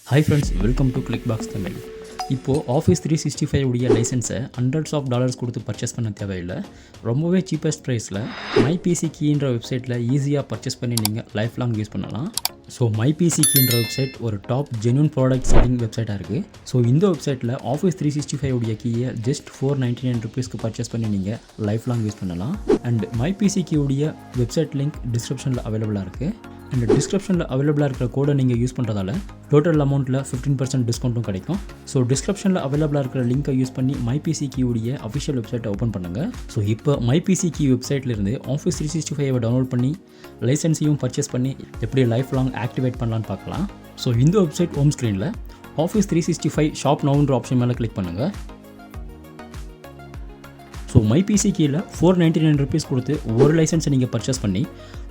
Hi friends, welcome to Clickbox Tamil. இப்போது office 365 உடைய லைசன்ஸை $100s கொடுத்து பர்ச்சேஸ் பண்ண தேவையில்லை. ரொம்பவே சீப்பஸ்ட் ப்ரைஸில் MyPCKeyன்ற வெப்சைட்டில் ஈஸியாக பர்ச்சேஸ் பண்ணி நீங்கள் லைஃப் லாங் யூஸ் பண்ணலாம். ஸோ MyPCKeyன்ற வெப்சைட் ஒரு டாப் ஜென்யூன் ப்ராடக்ட் செல்லிங் வெப்சைட்டாக இருக்குது. ஸோ இந்த வெப்சைட்டில் ஆஃபீஸ் 365 உடைய கீயை ஜஸ்ட் $499 பர்ச்சேஸ் பண்ணி நீங்கள் லைஃப் லாங் யூஸ் பண்ணலாம். அண்ட் MyPCKey உடைய வெப்சைட் லிங்க் டிஸ்கிரிப்ஷனில் அவைலபிளாக இருக்குது. அண்ட் டிஸ்கிரிப்ஷனில் அவைலபிளாக இருக்கிற கோடை நீங்கள் யூஸ் பண்ணுறதால டோட்டல் அமௌண்ட்டில் 15% டிஸ்கவுண்ட்டும் கிடைக்கும். ஸோ டிஸ்கிரிப்ஷனில் அவைலபிளாக இருக்கிற லிங்கை யூஸ் பண்ணி MyPCKey உடைய அஃபிஷியல் வெப்சைட்டை ஓப்பன் பண்ணுங்கள். ஸோ இப்போ MyPCKey வெப்சைட்லேருந்து ஆஃபீஸ் 365 டவுன்லோட் பண்ணி லைசன்ஸையும் பர்ச்சேஸ் பண்ணி எப்படி லைஃப் லாங் ஆக்டிவேட் பண்ணலான்னு பார்க்கலாம். ஸோ இந்த வெப்சைட் ஹோம் ஸ்க்ரீனில் ஆஃபீஸ் 365 ஷாப் நவுன்ற ஆப்ஷன் மேலே கிளிக் பண்ணுங்கள். ஸோ MyPCKeyல $499 கொடுத்து ஒரு லைசன்ஸை நீங்கள் பர்ச்சேஸ் பண்ணி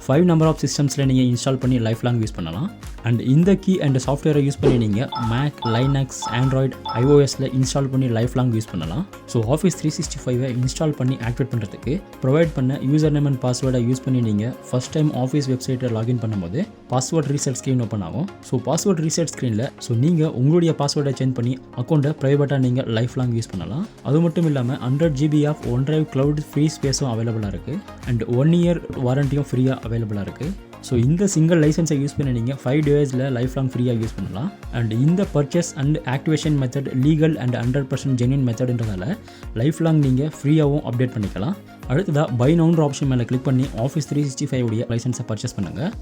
5 நம்பர் ஆஃப் சிஸ்டம்ஸில் நீங்கள் இன்ஸ்டால் பண்ணி லைஃப் லாங் யூஸ் பண்ணலாம். அண்ட் இந்த கீ அண்ட் சாஃப்ட்வேரை யூஸ் பண்ணி நீங்கள் மேக், லைனக்ஸ், ஆண்ட்ராய்டு, iOSல இன்ஸ்டால் பண்ணி லைஃப் லாங் யூஸ் பண்ணலாம். ஸோ ஆஃபீஸ் 365 இன்ஸ்டால் பண்ணி ஆக்டிவேட் பண்ணுறதுக்கு ப்ரொவைட் பண்ண யூசர் நேம் அண்ட் பாஸ்வேர்டை யூஸ் பண்ணி நீங்கள் ஃபஸ்ட் டைம் ஆஃபீஸ் வெப்சைட்டை லாகின் பண்ணும்போது பாஸ்வேர்ட் ரீசெட் ஸ்க்ரீன் ஓப்பன் ஆகும். ஸோ பாஸ்வேர்ட் ரீசெட் ஸ்க்ரீனில் நீங்கள் உங்களுடைய பாஸ்வேர்டை சேஞ்ச் பண்ணி அக்கௌண்ட்டை ப்ரைவேட்டாக நீங்கள் லைஃப் லாங் யூஸ் பண்ணலாம். அது மட்டும் இல்லாமல் 100 GB of OneDrive cloud free ஸ்பேஸும் அவைலபிளாக இருக்குது. அண்ட் 1 year வாரண்டியும் ஃப்ரீயாக அவைலபிளாக இருக்குது. ஸோ இந்த சிங்கிள் லைசன்ஸை யூஸ் பண்ணி நீங்கள் 5 daysல லைஃப் லாங் ஃப்ரீயாக யூஸ் பண்ணலாம். அண்ட் இந்த purchase and activation method legal and 100% genuine மெத்தட்ன்றதால லைஃப் லாங் நீங்கள் ஃப்ரீயாகவும் அப்டேட் பண்ணிக்கலாம். அடுத்ததாக பை நவுன்ற ஆப்ஷன் மேலே கிளிக் பண்ணி ஆஃபீஸ் 365 உடைய லைசன்ஸை பர்ச்சேஸ் பண்ணுங்கள்.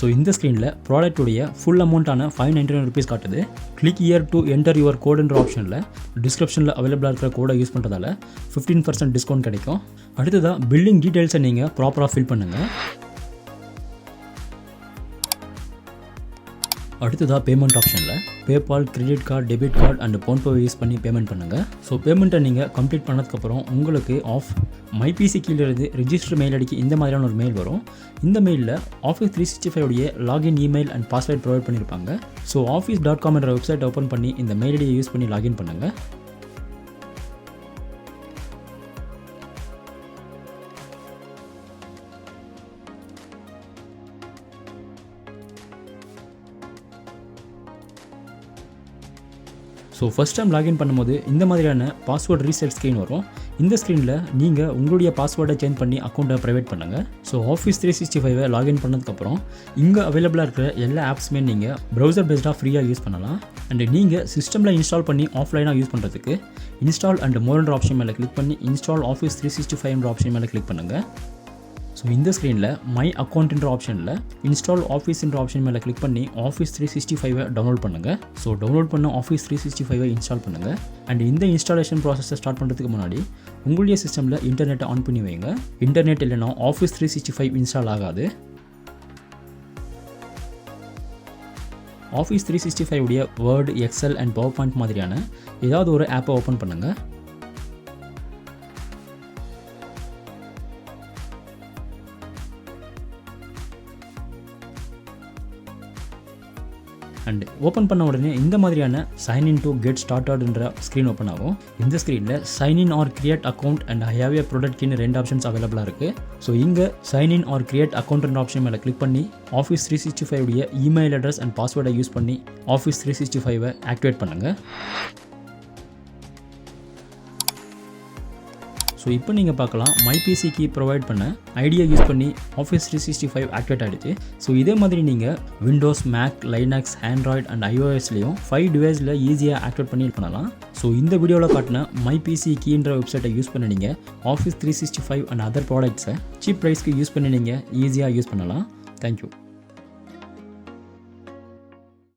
ஸோ இந்த ஸ்க்ரீனில் ப்ராடக்ட்டுடைய ஃபுல் அமௌண்ட்டான $599 காட்டுது. Click here to enter your கோடுன்ற ஆப்ஷனில் டிஸ்கிரிப்ஷனில் அவைலபிளாக இருக்கிற கோடை யூஸ் பண்ணுறதால 15% டிஸ்கவுண்ட் கிடைக்கும். அடுத்ததாக பில்லிங் டீட்டெயில்ஸை நீங்கள் ப்ராப்பராக ஃபில் பண்ணுங்கள். அடுத்ததாக பேமெண்ட் ஆப்ஷனில் PayPal, credit card, debit card and PhonePe use பண்ணி பேமெண்ட் பண்ணுங்கள். ஸோ பேமெண்ட்டை நீங்கள் கம்ப்ளீட் பண்ணதுக்கப்புறம் உங்களுக்கு MyPCKeyலேருந்து ரிஜிஸ்டர் மெயில் ஐடிக்கு இந்த மாதிரியான ஒரு மெயில் வரும். இந்த மெயிலில் ஆஃபீஸ் 365 உடைய login email and password provide பண்ணியிருப்பாங்க. ஸோ office.com என்ற வெப்சைட் ஓப்பன் பண்ணி இந்த மெயில் ஐடியை யூஸ் பண்ணி லாகின் பண்ணுங்கள். ஸோ ஃபஸ்ட் டைம் லாகின் பண்ணும்போது இந்த மாதிரியான பாஸ்வேர்ட் ரீசெட் ஸ்க்ரீன் வரும். இந்த ஸ்க்ரீனில் நீங்கள் உங்களுடைய பாஸ்வேர்டை சேஞ்ச் பண்ணி அக்கௌண்ட்டை ப்ரைவேட் பண்ணுங்கள். ஸோ ஆஃபீஸ் 365 லாகின் பண்ணதுக்கப்புறம் இங்கே அவைலபிளாக இருக்கிற எல்லா ஆப்ஸுமே நீங்கள் ப்ரௌசர் பேஸ்டாக ஃப்ரீயாக யூஸ் பண்ணலாம். அண்ட் நீங்கள் சிஸ்டமில் இன்ஸ்டால் பண்ணி ஆஃப்லைனாக யூஸ் பண்ணுறதுக்கு இன்ஸ்டால் அண்ட் மோர்ன்ற ஆப்ஷன் மேலே கிளிக் பண்ணி இன்ஸ்டால் ஆஃபீஸ் 365 ஆப்ஷன் மேலே கிளிக் பண்ணுங்கள். ஸோ இந்த ஸ்க்ரீனில் மை அக்கௌண்ட்ன்ற ஆப்ஷனில் இன்ஸ்டால் ஆஃபீஸ்ன்ற ஆப்ஷன் மேலே கிளிக் பண்ணி ஆஃபீஸ் 365 டவுன்லோட் பண்ணுங்கள். ஸோ டவுன்லோட் பண்ண ஆஃபீஸ் 365 இன்ஸ்டால் பண்ணுங்கள். அண்ட் இந்த இன்ஸ்டாலேஷன் ப்ராசஸை ஸ்டார்ட் பண்ணுறதுக்கு முன்னாடி உங்களுடைய சிஸ்டமில் இன்டர்நெட்டை ஆன் பண்ணி வைங்க. இன்டர்நெட் இல்லைனா ஆஃபீஸ் 365 இன்ஸ்டால் ஆகாது. ஆஃபீஸ் 365 உடைய Word, Excel and PowerPoint மாதிரியான ஏதாவது ஒரு ஆப்பை ஓப்பன் பண்ணுங்கள். அண்ட் ஓப்பன் பண்ண உடனே இந்த மாதிரியான சைன் இன் டு கெட் ஸ்டார்டட்ன்ற ஸ்க்ரீன் ஓப்பன் ஆகும். இந்த ஸ்க்ரீனில் sign in or create account and have a product கீன்னு 2 ஆப்ஷன்ஸ் அவைலபிளாக இருக்குது. ஸோ இங்கே சைன் இன் ஆர் கிரியேட் அக்கௌண்ட்ன்ற ஆப்ஷன் மேலே கிளிக் பண்ணி ஆஃபீஸ் 365 உடைய இமெயில் அட்ரஸ் அண்ட் பாஸ்வேர்டை யூஸ் பண்ணி ஆஃபீஸ் 365 ஆக்டிவேட் பண்ணுங்கள். ஸோ இப்போ நீங்கள் பார்க்கலாம் MyPCKey ப்ரொவைட் பண்ண ஐடியா யூஸ் பண்ணி ஆஃபீஸ் 365 ஆக்டிவேட் ஆகிடுச்சு. ஸோ இதே மாதிரி நீங்கள் Windows, Mac, Linux, Android and iOSலேயும் 5 டிவைஸில் ஈஸியாக ஆக்டிவேட் பண்ணி பண்ணலாம். ஸோ இந்த வீடியோவில் காட்டின MyPCKeyன்ற வெப்சைட்டை யூஸ் பண்ணி நீங்கள் ஆஃபீஸ் 365 அண்ட் அதர் ப்ராடக்ட்ஸை சீப் ப்ரைஸ்க்கு யூஸ் பண்ணி நீங்கள் ஈஸியாக யூஸ் பண்ணலாம். தேங்க்யூ.